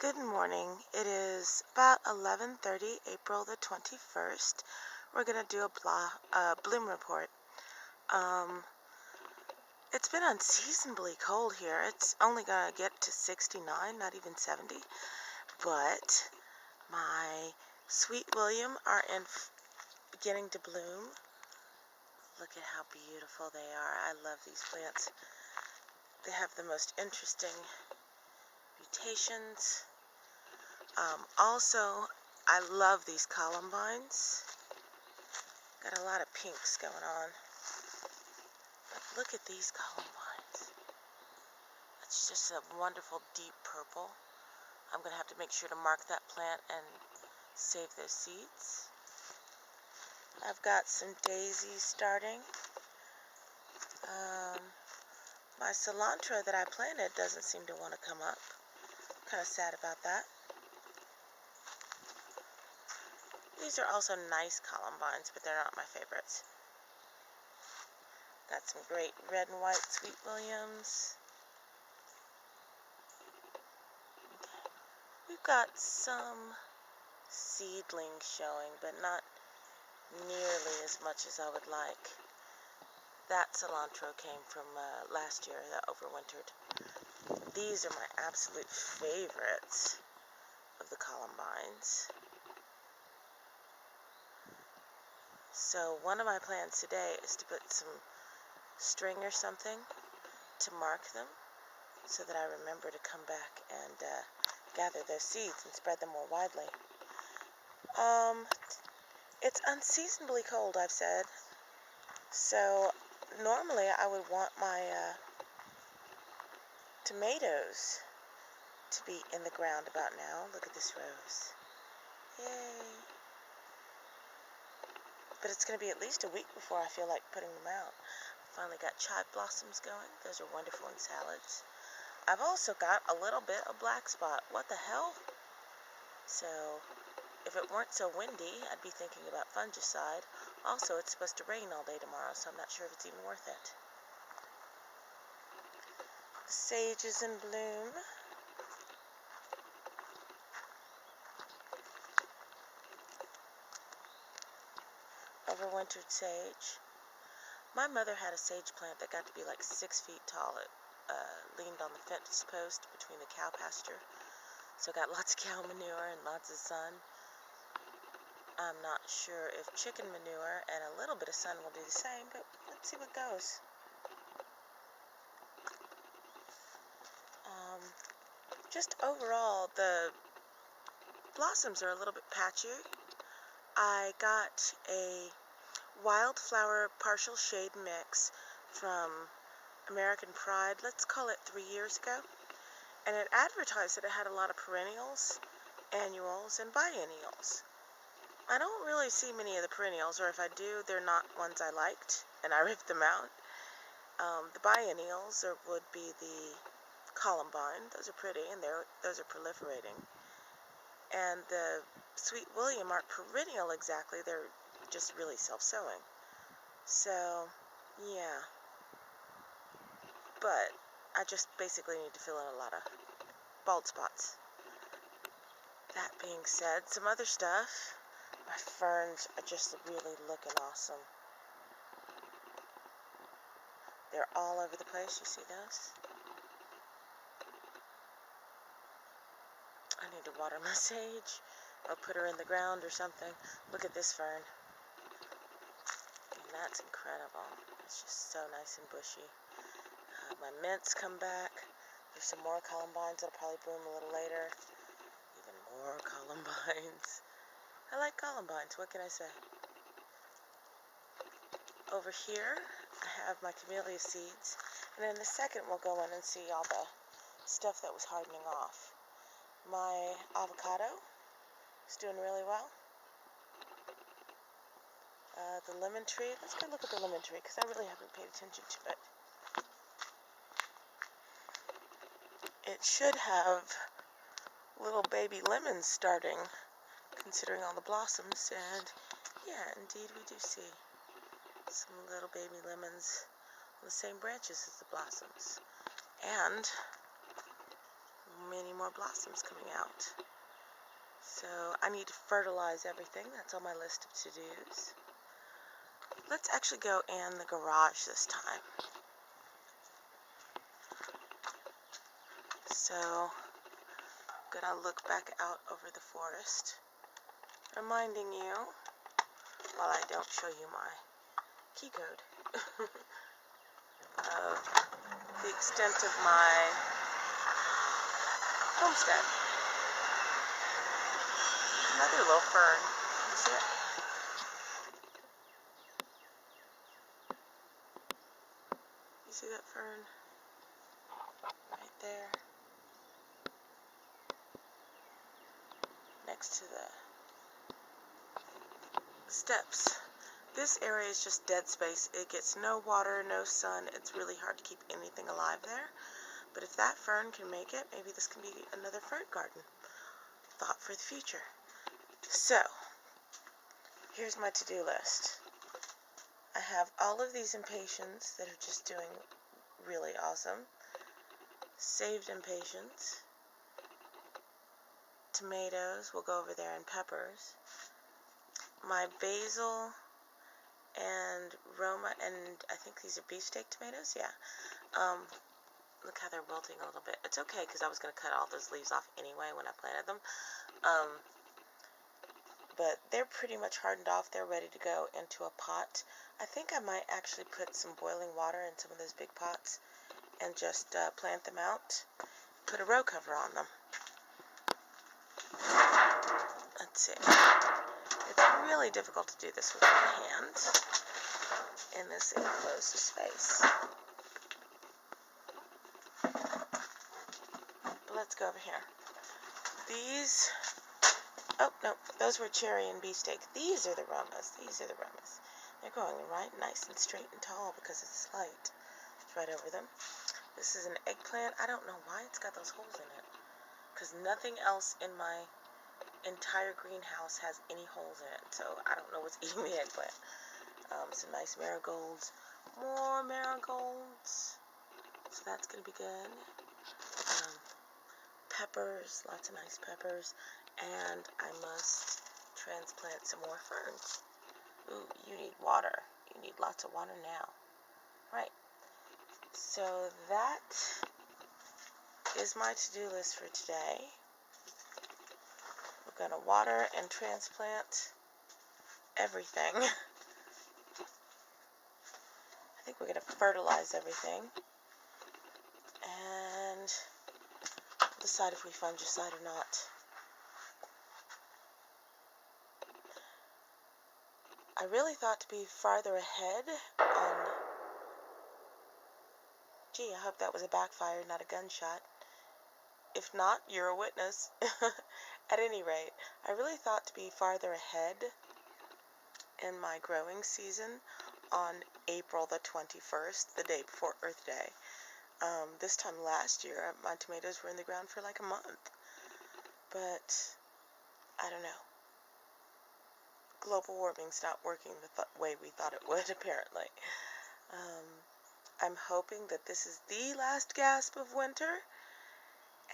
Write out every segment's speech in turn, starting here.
Good morning. It is about 11:30, April the 21st. We're going to do a bloom report. It's been unseasonably cold here. It's only going to get to 69, not even 70. But my Sweet William are beginning to bloom. Look at how beautiful they are. I love these plants. They have the most interesting mutations. Also, I love these Columbines. Got a lot of pinks going on. But look at these Columbines. It's just a wonderful deep purple. I'm going to have to make sure to mark that plant and save those seeds. I've got some daisies starting. My cilantro that I planted doesn't seem to want to come up. Kind of sad about that. These are also nice Columbines, but they're not my favorites. Got some great red and white Sweet Williams. We've got some seedlings showing, but not nearly as much as I would like. That cilantro came from last year that overwintered. These are my absolute favorites of the Columbines. So one of my plans today is to put some string or something to mark them so that I remember to come back and gather those seeds and spread them more widely. It's unseasonably cold, I've said. So normally I would want my tomatoes to be in the ground about now. Look at this rose. Yay. But it's going to be at least a week before I feel like putting them out. Finally got chive blossoms going. Those are wonderful in salads. I've also got a little bit of black spot. What the hell? So if it weren't so windy, I'd be thinking about fungicide. Also, it's supposed to rain all day tomorrow, so I'm not sure if it's even worth it. Sage is in bloom. Overwintered sage. My mother had a sage plant that got to be like 6 feet tall. It leaned on the fence post between the cow pasture. So got lots of cow manure and lots of sun. I'm not sure if chicken manure and a little bit of sun will do the same, but let's see what goes. Just overall, the blossoms are a little bit patchy. I got a wildflower partial shade mix from American Pride, let's call it 3 years ago. And it advertised that it had a lot of perennials, annuals, and biennials. I don't really see many of the perennials, or if I do, they're not ones I liked, and I ripped them out. The biennials would be the Columbine. Those are pretty, and those are proliferating. And the Sweet William aren't perennial exactly, they're just really self-sowing. So, yeah. But I just basically need to fill in a lot of bald spots. That being said, some other stuff. My ferns are just really looking awesome. They're all over the place. You see those? I need to water my sage or put her in the ground or something. Look at this fern. And that's incredible. It's just so nice and bushy. My mints come back. There's some more Columbines that'll probably bloom a little later. Even more Columbines. I like Columbines, what can I say? Over here, I have my camellia seeds. And in a second, we'll go in and see all the stuff that was hardening off. My avocado is doing really well. The lemon tree, let's go look at the lemon tree, because I really haven't paid attention to it. It should have little baby lemons starting, considering all the blossoms, and yeah, indeed we do see some little baby lemons on the same branches as the blossoms, and many any more blossoms coming out. So I need to fertilize everything. That's on my list of to-dos. Let's actually go in the garage this time. So I'm gonna look back out over the forest, reminding you, while I don't show you my key code, of the extent of my homestead. Another little fern. You see it? You see that fern? Right there. Next to the steps. This area is just dead space. It gets no water, no sun. It's really hard to keep anything alive there. But if that fern can make it, maybe this can be another fruit garden. Thought for the future. So, here's my to-do list. I have all of these impatiens that are just doing really awesome. Saved impatiens. Tomatoes, we'll go over there, and peppers. My basil and Roma, and I think these are beefsteak tomatoes, yeah. Look how they're wilting a little bit. It's okay, because I was going to cut all those leaves off anyway when I planted them. But they're pretty much hardened off. They're ready to go into a pot. I think I might actually put some boiling water in some of those big pots and just plant them out. Put a row cover on them. Let's see. It's really difficult to do this with my hand in this enclosed space. But let's go over here. These, oh no, those were cherry and beefsteak. These are the Romas. These are the Romas. They're growing right nice and straight and tall because of this light. It's right over them. This is an eggplant. I don't know why it's got those holes in it, because nothing else in my entire greenhouse has any holes in it, so I don't know what's eating the eggplant. Some nice marigolds. More marigolds. So that's going to be good. Peppers. Lots of nice peppers. And I must transplant some more ferns. Ooh, you need water. You need lots of water now. Right. So that is my to-do list for today. We're going to water and transplant everything. I think we're going to fertilize everything. And decide if we fungicide or not. I really thought to be farther ahead on... Gee, I hope that was a backfire, not a gunshot. If not, you're a witness. At any rate, I really thought to be farther ahead in my growing season on April the 21st, the day before Earth Day. This time last year, my tomatoes were in the ground for like a month. But, I don't know. Global warming's not working the way we thought it would, apparently. I'm hoping that this is the last gasp of winter,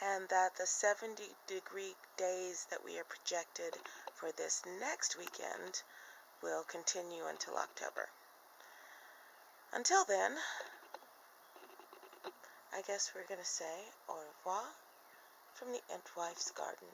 and that the 70-degree days that we are projected for this next weekend will continue until October. Until then, I guess we're going to say au revoir from the Ant Wife's garden.